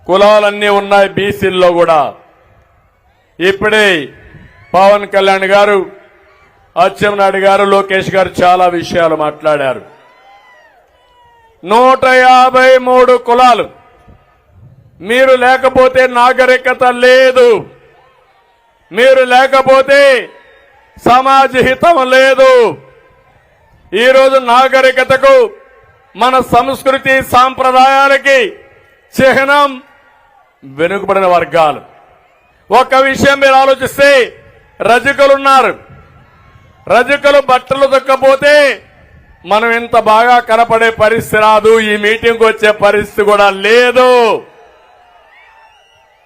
కులాలన్నీ ఉన్నాయి బీసీల్లో కూడా. ఇప్పుడే పవన్ కళ్యాణ్ గారు, అచ్చెన్నాయుడు గారు, లోకేష్ గారు చాలా విషయాలు మాట్లాడారు. 153 కులాలు. మీరు లేకపోతే నాగరికత లేదు, మీరు లేకపోతే సమాజ హితం లేదు. ఈరోజు నాగరికతకు, మన సంస్కృతి సాంప్రదాయాలకి చిహ్నం వెనుకబడిన వర్గాలు. ఒక విషయం మీరు ఆలోచిస్తే, రజకులున్నారు. రజకులు బట్టలు దొక్కపోతే మనం ఇంత బాగా కనపడే పరిస్థితి రాదు, ఈ మీటింగ్కి వచ్చే పరిస్థితి కూడా లేదు.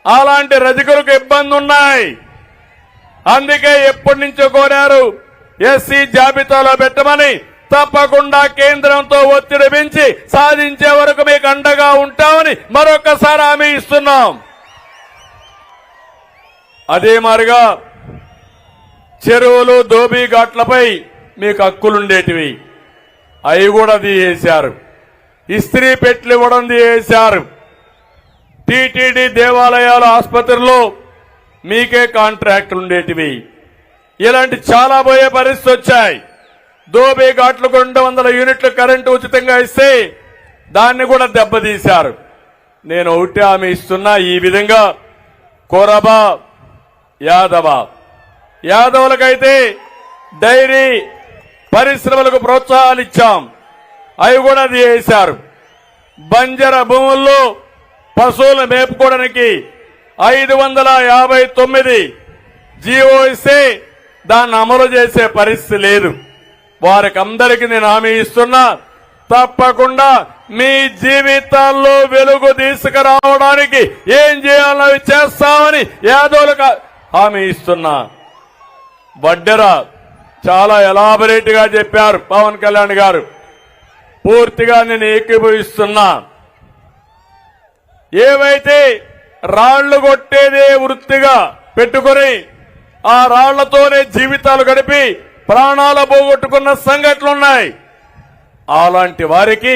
అలాంటి రజకులకు ఇబ్బంది ఉన్నాయి. అందుకే ఎప్పటి నుంచో కోరారు ఎస్సీ జాబితాలో పెట్టమని. తప్పకుండా కేంద్రంతో ఒత్తిడి పెంచి సాధించే వరకు మీకు అండగా ఉంటామని మరొకసారి హామీ ఇస్తున్నాం. అదే మాదిరిగా చెరువులు, దోబీ ఘాట్లపై మీకు హక్కులుండేటివి, అవి కూడా తీసేశారు. ఇస్త్రీ పెట్లు ఇవ్వడం తీసేశారు. టీటీడీ దేవాలయాలు, ఆసుపత్రుల్లో మీకే కాంట్రాక్టులు ఉండేటివి. ఇలాంటి చాలా పోయే పరిస్థితి వచ్చాయి. దోబీ ఘాట్లకు 200 యూనిట్లు కరెంటు ఉచితంగా ఇస్తే దాన్ని కూడా దెబ్బతీశారు. నేను ఒకటి హామీ ఇస్తున్నా, ఈ విధంగా కోరబ, యాదవులకైతే డైరీ పరిశ్రమలకు ప్రోత్సాహాలు ఇచ్చాం, అవి కూడా తీసేశారు. బంజర భూముల్లో పశువులు మేపుకోవడానికి 559 జీవో ఇస్తే దాన్ని అమలు చేసే పరిస్థితి లేదు. వారికి అందరికీ నేను హామీ ఇస్తున్నా, తప్పకుండా మీ జీవితాల్లో వెలుగు తీసుకురావడానికి ఏం చేయాలో చేస్తామని యాదవులకు హామీ ఇస్తున్నా. వడ్డెర చాలా ఎలాబరేట్ గా చెప్పారు పవన్ కళ్యాణ్ గారు, పూర్తిగా నేను ఏకీభవిస్తున్నా. ఏవైతే రాళ్లు కొట్టేదే వృత్తిగా పెట్టుకుని ఆ రాళ్లతోనే జీవితాలు గడిపి ప్రాణాలు పోగొట్టుకున్న సంఘటనలున్నాయి. అలాంటి వారికి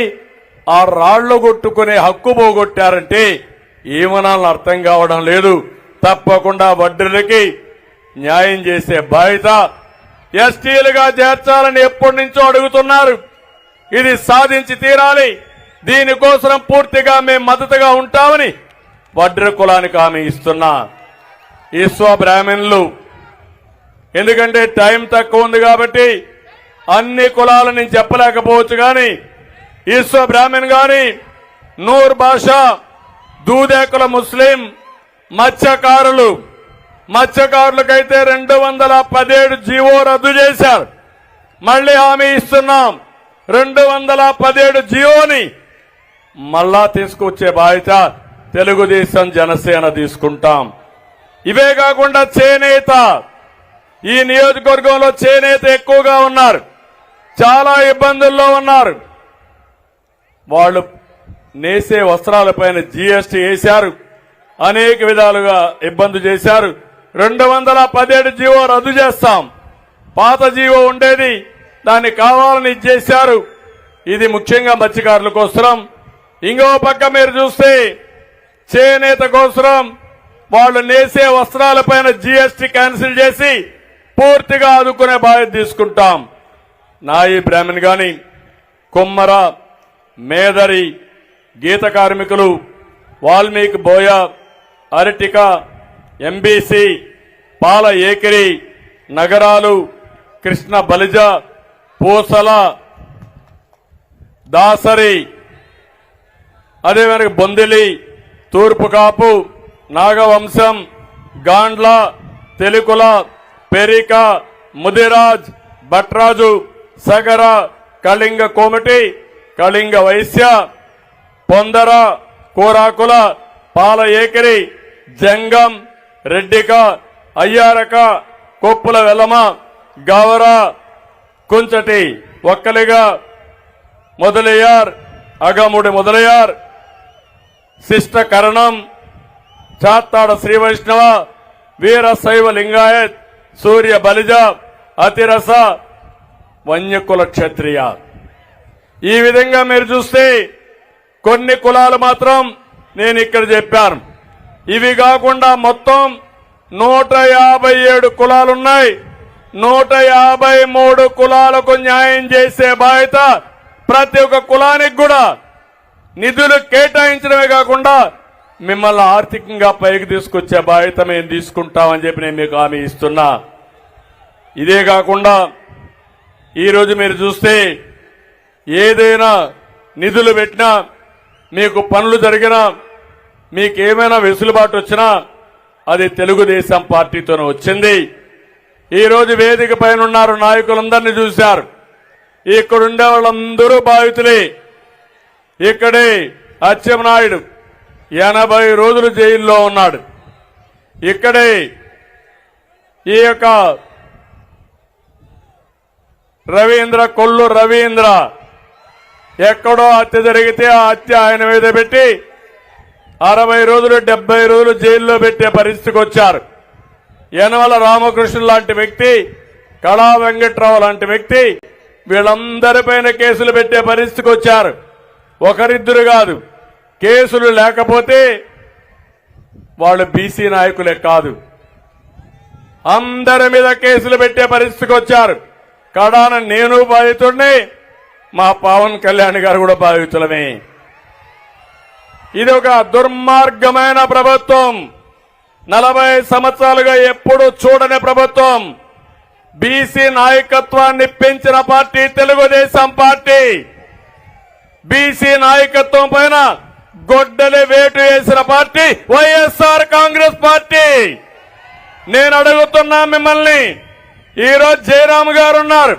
ఆ రాళ్లు కొట్టుకునే హక్కు పోగొట్టారంటే ఏమనాలని అర్థం కావడం లేదు. తప్పకుండా వడ్డీలకి న్యాయం చేసే బాధ్యత ఎస్టీలుగా చేర్చాలని ఎప్పటి నుంచో అడుగుతున్నారు. ఇది సాధించి తీరాలి. దీనికోసం పూర్తిగా మేము మద్దతుగా ఉంటామని వడ్డీ కులానికి హామీ ఇస్తున్నా. ఈశ్వ బ్రాహ్మణులు, ఎందుకంటే టైం తక్కువ ఉంది కాబట్టి అన్ని కులాలు నేను చెప్పలేకపోవచ్చు, కానీ ఈశ్వ బ్రాహ్మణ్ గాని, నూర్ భాషా, దూదేకుల ముస్లిం, మత్స్యకారులకైతే 217 జీవో రద్దు చేశారు. మళ్లీ హామీ ఇస్తున్నాం, 217 జీవోని మళ్ళా తీసుకొచ్చే బాధ్యత తెలుగుదేశం, జనసేన తీసుకుంటాం. ఇవే కాకుండా చేనేత, ఈ నియోజకవర్గంలో చేనేత ఎక్కువగా ఉన్నారు, చాలా ఇబ్బందుల్లో ఉన్నారు. వాళ్ళు నేసే వస్త్రాలపైన జీఎస్టీ వేశారు, అనేక విధాలుగా ఇబ్బంది చేశారు. 217 జీవో రద్దు చేస్తాం. పాత జీవో ఉండేది, దాన్ని కావాలని ఇచ్చేశారు. ఇది ముఖ్యంగా మత్స్యకారుల కోసం. ఇంకో పక్క మీరు చూస్తే చేనేత కోసం వాళ్ళు నేసే వస్త్రాలపైన జీఎస్టీ క్యాన్సిల్ చేసి పూర్తిగా ఆదుకునే బాధ్యత తీసుకుంటాం. నాయి బ్రాహ్మణ్ గాని, కుమ్మర, మేదరి, గీత కార్మికులు, వాల్మీకి బోయ, అరటిక, ఎంబీసీ, పాల ఏకిరి, నగరాలు, కృష్ణ బలిజ, పూసల, దాసరి, అదేవిధంగా బొందిలి, తూర్పు కాపు, నాగవంశం, గాండ్ల, తెలుకుల, పెరిక, ముదిరాజ్, భట్రాజు, సగర, కళింగ కోమటి, కళింగ వైశ్య, పొందర, కోరాకుల, పాల ఏకిరి, జంగం, రెడ్డిక, అయ్యారక, కొప్పుల వెలమ, గవర, కుంచటి, ఒక్కలిగా, మొదలయ్యార్, అగముడి మొదలయ్యార్, శిష్ట కరణం, చాత్తాడ శ్రీ వైష్ణవ, వీర శైవ లింగాయత్, సూర్య బలిజ, అతిరస, వన్యకుల క్షత్రియ. ఈ విధంగా మీరు చూస్తే కొన్ని కులాలు మాత్రం నేను ఇక్కడ చెప్పాను. ఇవి కాకుండా మొత్తం 157 కులాలున్నాయి. 153 కులాలకు న్యాయం చేసే బాధ్యత ప్రతి ఒక్క కులానికి కూడా నిధులు కేటాయించడమే కాకుండా మిమ్మల్ని ఆర్థికంగా పైకి తీసుకొచ్చే బాధ్యత మేము తీసుకుంటామని చెప్పి నేను మీకు హామీ ఇస్తున్నా. ఇదే కాకుండా ఈరోజు మీరు చూస్తే ఏదైనా నిధులు పెట్టినా, మీకు పనులు జరిగినా, మీకు ఏమైనా వెసులుబాటు వచ్చినా అది తెలుగుదేశం పార్టీతోనే వచ్చింది. ఈరోజు వేదిక పైన ఉన్నారు, నాయకులందరినీ చూశారు. ఇక్కడుండే వాళ్ళందరూ బాధితులే. ఇక్కడే అచ్చెన్నాయుడు 80 రోజులు జైల్లో ఉన్నాడు. ఇక్కడే ఈ యొక్క కొల్లు రవీంద్ర ఎక్కడో హత్య జరిగితే ఆ హత్య ఆయన మీద పెట్టి 60 రోజులు 70 రోజులు జైల్లో పెట్టే పరిస్థితికి వచ్చారు. యనమల రామకృష్ణ లాంటి వ్యక్తి, కళా వెంకట్రావు లాంటి వ్యక్తి, వీళ్ళందరిపైన కేసులు పెట్టే పరిస్థితికి వచ్చారు. ఒకరిద్దరు కాదు, కేసులు లేకపోతే వాళ్ళు బీసీ నాయకులే కాదు, అందరి మీద కేసులు పెట్టే పరిస్థితికి వచ్చారు. కడాన నేను బాధితుడిని, మా పవన్ కళ్యాణ్ గారు కూడా బాధితులమే. ఇది ఒక దుర్మార్గమైన ప్రభుత్వం. 40 సంవత్సరాలుగా ఎప్పుడు చూడని ప్రభుత్వం. బీసీ నాయకత్వాన్ని పెంచిన పార్టీ తెలుగుదేశం పార్టీ. బీసీ నాయకత్వం పైన గొడ్డలి వేటు వేసిన పార్టీ వైఎస్ఆర్ కాంగ్రెస్ పార్టీ. నేను అడుగుతున్నా మిమ్మల్ని, ఈరోజు జయరామ్ గారు ఉన్నారు,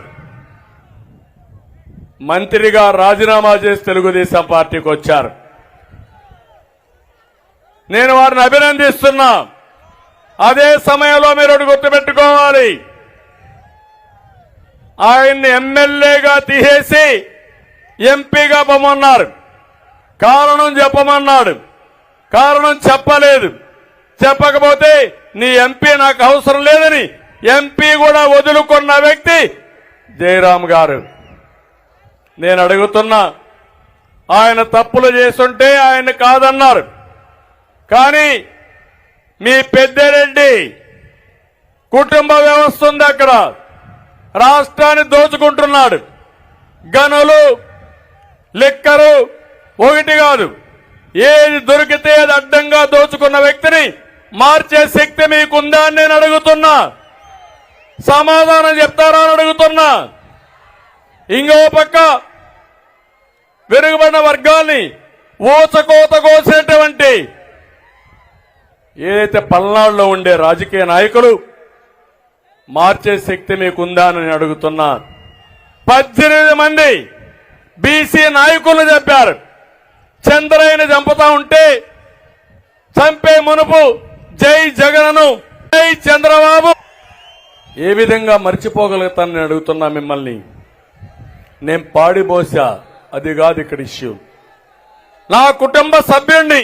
మంత్రిగా రాజీనామా చేసి తెలుగుదేశం పార్టీకి వచ్చారు. నేను వారిని అభినందిస్తున్నా. అదే సమయంలో మీరు ఒకటి గుర్తుపెట్టుకోవాలి, ఆయన్ని ఎమ్మెల్యేగా తీసేసి ఎంపీగా పొమ్మన్నారు. కారణం చెప్పమన్నాడు. కారణం చెప్పలేదు. చెప్పకపోతే నీ ఎంపీ నాకు అవసరం లేదని ఎంపీ కూడా వదులుకున్న వ్యక్తి జయరామ్ గారు. నేను అడుగుతున్నా, ఆయన తప్పులు చేస్తుంటే ఆయన కాదన్నారు. కానీ మీ పెద్దిరెడ్డి కుటుంబ వ్యవస్థ ఉంది అక్కడ, రాష్ట్రాన్ని దోచుకుంటున్నాడు. గనులు, లిక్కరు ఒకటి కాదు, ఏది దొరికితే అది అడ్డంగా దోచుకున్న వ్యక్తిని మార్చే శక్తి మీకుందా అని నేను అడుగుతున్నా. సమాధానం చెప్తారా అని అడుగుతున్నా. ఇంకో పక్క వెనుకబడిన వర్గాల్ని ఊచకోత కోసేటువంటి ఏదైతే పల్నాడులో ఉండే రాజకీయ నాయకులు మార్చే శక్తి మీకుందా అని నేను అడుగుతున్నా. 18 మంది బీసీ నాయకులు చెప్పారు, చంద్రయ్యని చంపుతా ఉంటే చంపే మునుపు జై జగన్ను, జై చంద్రబాబు ఏ విధంగా మర్చిపోగలుగుతానని నేను అడుగుతున్నా మిమ్మల్ని. నేను పాడిపోసా, అది కాదు ఇక్కడ ఇష్యూ. నా కుటుంబ సభ్యుణ్ణి